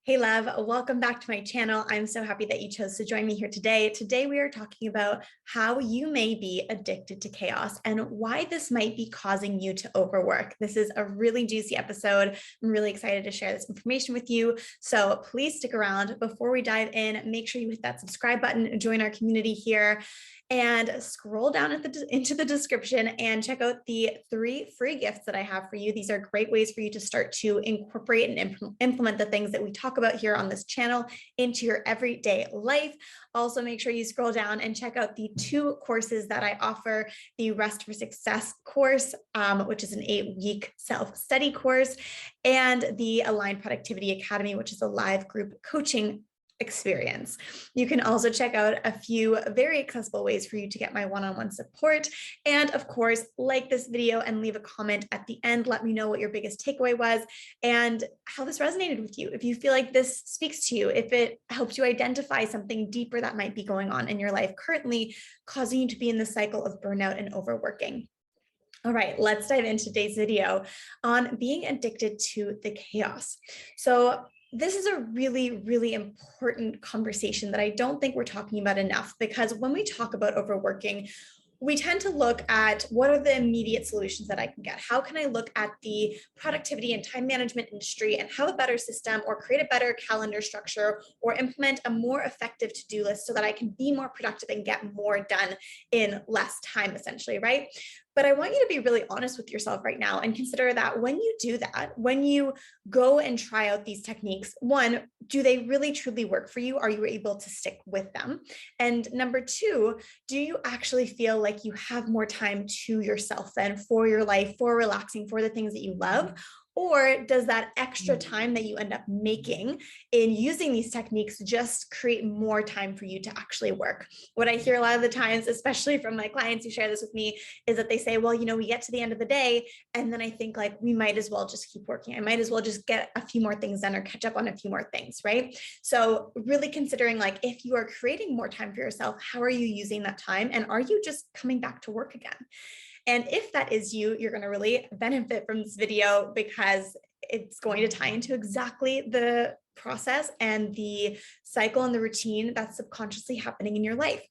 Hey love, welcome back to my channel. I'm so happy that you chose to join me here today. Today we are talking about how you may be addicted to chaos and why this might be causing you to overwork. This is a really juicy episode. I'm really excited to share this information with you. So please stick around. Before we dive in, make sure you hit that subscribe button, join our community here, and scroll down into the description and check out the 3 free gifts that I have for you. These are great ways for you to start to incorporate and implement the things that we talk about here on this channel into your everyday life. Also, make sure you scroll down and check out the 2 courses that I offer: the Rest for Success course, which is an 8-week self-study course, and the Aligned Productivity Academy, which is a live group coaching experience. You can also check out a few very accessible ways for you to get my one-on-one support. And of course, like this video and leave a comment at the end. Let me know what your biggest takeaway was and how this resonated with you. If you feel like this speaks to you, if it helps you identify something deeper that might be going on in your life currently, causing you to be in the cycle of burnout and overworking. All right, let's dive into today's video on being addicted to the chaos. So this is a really, really important conversation that I don't think we're talking about enough, because when we talk about overworking, we tend to look at what are the immediate solutions that I can get? How can I look at the productivity and time management industry and have a better system, or create a better calendar structure, or implement a more effective to-do list so that I can be more productive and get more done in less time, essentially, right? But I want you to be really honest with yourself right now and consider that when you do that, when you go and try out these techniques, one, do they really truly work for you? Are you able to stick with them? And number 2, do you actually feel like you have more time to yourself then, for your life, for relaxing, for the things that you love? Or does that extra time that you end up making in using these techniques just create more time for you to actually work? What I hear a lot of the times, especially from my clients who share this with me, is that they say, well, we get to the end of the day, and then I think like we might as well just keep working. I might as well just get a few more things done or catch up on a few more things, right? So really considering, like, if you are creating more time for yourself, how are you using that time? And are you just coming back to work again? And if that is you, you're going to really benefit from this video, because it's going to tie into exactly the process and the cycle and the routine that's subconsciously happening in your life.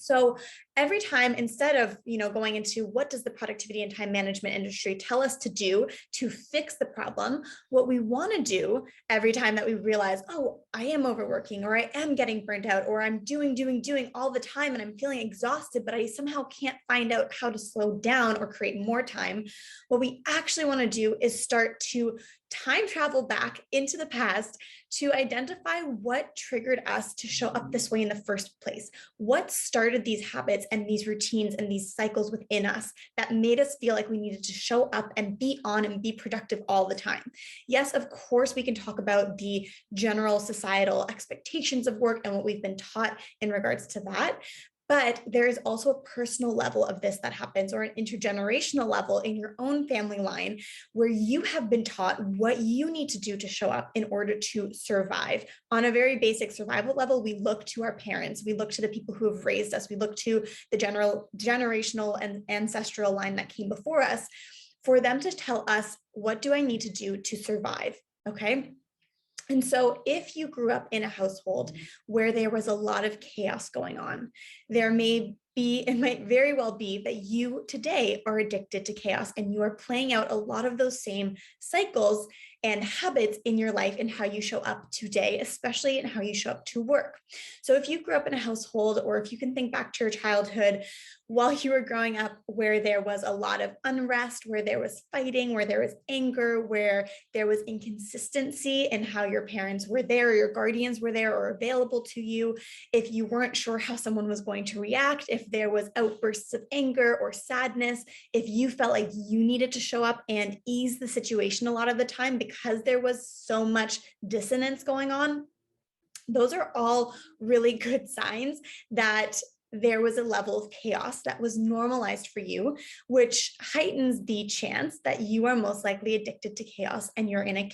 So every time, instead of, going into what does the productivity and time management industry tell us to do to fix the problem, what we want to do every time that we realize, oh, I am overworking, or I am getting burnt out, or I'm doing all the time and I'm feeling exhausted, but I somehow can't find out how to slow down or create more time. What we actually want to do is start to time travel back into the past to identify what triggered us to show up this way in the first place. What started these habits and these routines and these cycles within us that made us feel like we needed to show up and be on and be productive all the time? Yes, of course, we can talk about the general societal expectations of work and what we've been taught in regards to that. But there is also a personal level of this that happens, or an intergenerational level in your own family line, where you have been taught what you need to do to show up in order to survive. On a very basic survival level, we look to our parents, we look to the people who have raised us, we look to the generational and ancestral line that came before us, for them to tell us, what do I need to do to survive? Okay. And so if you grew up in a household where there was a lot of chaos going on, it might very well be that you today are addicted to chaos, and you are playing out a lot of those same cycles and habits in your life and how you show up today, especially in how you show up to work. So if you grew up in a household, or if you can think back to your childhood while you were growing up, where there was a lot of unrest, where there was fighting, where there was anger, where there was inconsistency in how your parents were there, or your guardians were there or available to you, if you weren't sure how someone was going to react, if there was outbursts of anger or sadness, if you felt like you needed to show up and ease the situation a lot of the time because there was so much dissonance going on, those are all really good signs that there was a level of chaos that was normalized for you, which heightens the chance that you are most likely addicted to chaos and you're in a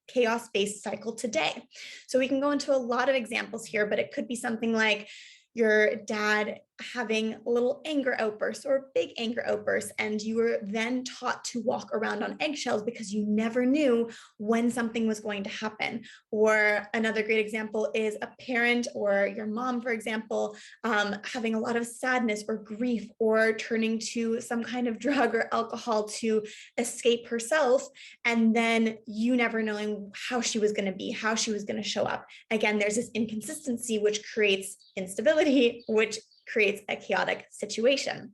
chaos-based cycle today. So we can go into a lot of examples here, but it could be something like your dad having little anger outbursts or big anger outbursts, and you were then taught to walk around on eggshells because you never knew when something was going to happen. Or another great example is a parent or your mom, for example, having a lot of sadness or grief, or turning to some kind of drug or alcohol to escape herself, and then you never knowing how she was going to be, how she was going to show up. Again, there's this inconsistency, which creates instability, which creates a chaotic situation.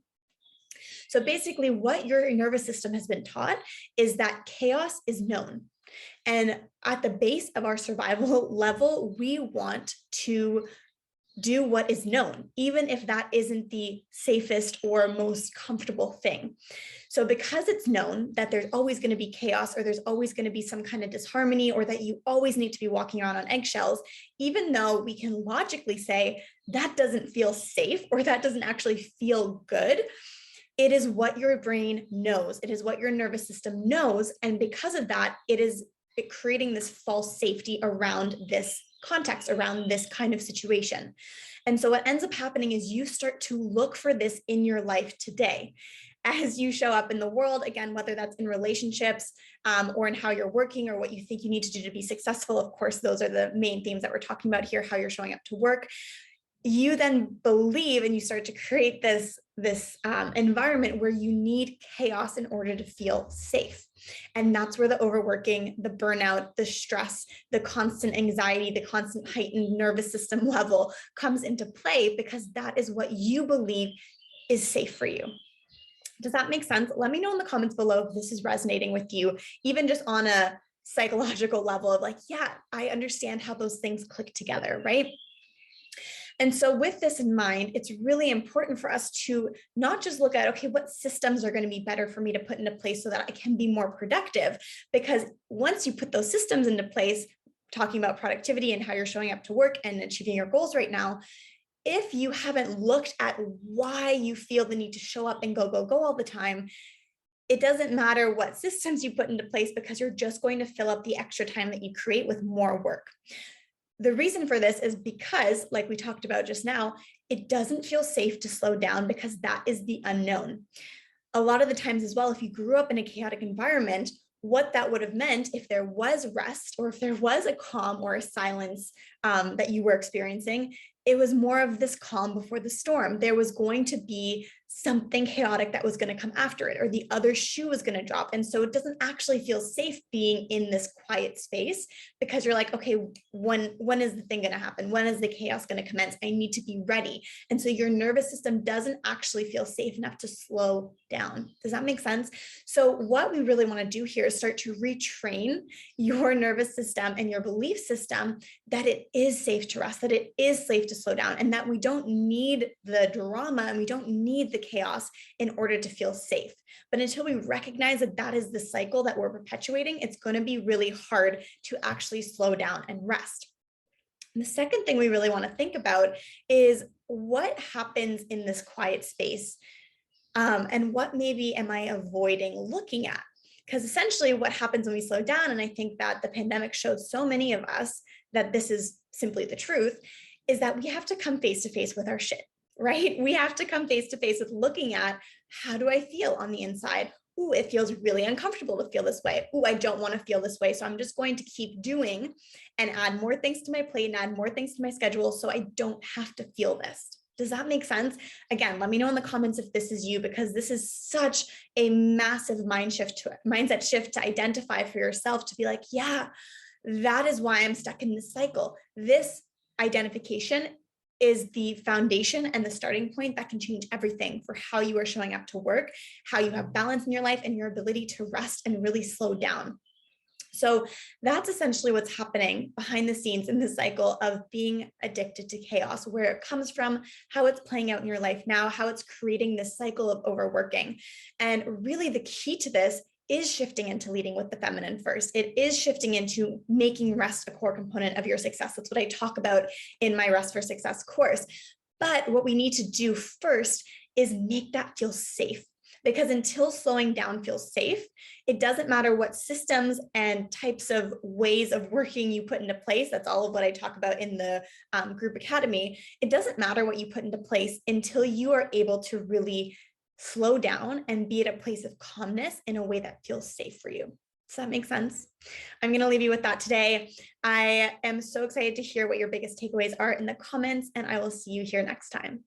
So basically, what your nervous system has been taught is that chaos is known. And at the base of our survival level, we want to do what is known, even if that isn't the safest or most comfortable thing. So because it's known that there's always going to be chaos, or there's always going to be some kind of disharmony, or that you always need to be walking around on eggshells, even though we can logically say that doesn't feel safe, or that doesn't actually feel good, it is what your brain knows. It is what your nervous system knows. And because of that, it is creating this false safety around this context, around this kind of situation. And so what ends up happening is you start to look for this in your life today as you show up in the world, again, whether that's in relationships or in how you're working or what you think you need to do to be successful. Of course, those are the main themes that we're talking about here, how you're showing up to work. You then believe, and you start to create this environment where you need chaos in order to feel safe. And that's where the overworking, the burnout, the stress, the constant anxiety, the constant heightened nervous system level comes into play, because that is what you believe is safe for you. Does that make sense? Let me know in the comments below if this is resonating with you, even just on a psychological level of like, yeah, I understand how those things click together, right? And so with this in mind, it's really important for us to not just look at, okay, what systems are going to be better for me to put into place so that I can be more productive? Because once you put those systems into place, talking about productivity and how you're showing up to work and achieving your goals right now, if you haven't looked at why you feel the need to show up and go all the time, it doesn't matter what systems you put into place, because you're just going to fill up the extra time that you create with more work. The reason for this is because, like we talked about just now, it doesn't feel safe to slow down, because that is the unknown. A lot of the times as well, if you grew up in a chaotic environment, what that would have meant if there was rest, or if there was a calm or a silence that you were experiencing, it was more of this calm before the storm. There was going to be something chaotic that was going to come after it, or the other shoe was going to drop. And so it doesn't actually feel safe being in this quiet space, because you're like, okay, when is the thing going to happen? When is the chaos going to commence? I need to be ready. And so your nervous system doesn't actually feel safe enough to slow down. Does that make sense? So what we really want to do here is start to retrain your nervous system and your belief system that it is safe to rest, that it is safe to slow down, and that we don't need the drama and we don't need the chaos in order to feel safe. But until we recognize that that is the cycle that we're perpetuating, it's going to be really hard to actually slow down and rest. And the second thing we really want to think about is what happens in this quiet space, and what maybe am I avoiding looking at? Because essentially what happens when we slow down, and I think that the pandemic showed so many of us that this is simply the truth, is that we have to come face to face with our shit, right? We have to come face to face with looking at, how do I feel on the inside? Ooh, it feels really uncomfortable to feel this way. Ooh, I don't want to feel this way. So I'm just going to keep doing and add more things to my plate and add more things to my schedule so I don't have to feel this. Does that make sense? Again, let me know in the comments if this is you, because this is such a massive mindset shift to identify for yourself, to be like, yeah, that is why I'm stuck in this cycle. This identification is the foundation and the starting point that can change everything for how you are showing up to work, how you have balance in your life, and your ability to rest and really slow down. So that's essentially what's happening behind the scenes in the cycle of being addicted to chaos, where it comes from, how it's playing out in your life now, how it's creating this cycle of overworking. And really the key to this is shifting into leading with the feminine first. It is shifting into making rest a core component of your success. That's what I talk about in my Rest for Success course. But what we need to do first is make that feel safe. Because until slowing down feels safe, it doesn't matter what systems and types of ways of working you put into place. That's all of what I talk about in the group academy. It doesn't matter what you put into place until you are able to really slow down and be at a place of calmness in a way that feels safe for you. Does that make sense? I'm going to leave you with that today. I am so excited to hear what your biggest takeaways are in the comments, and I will see you here next time.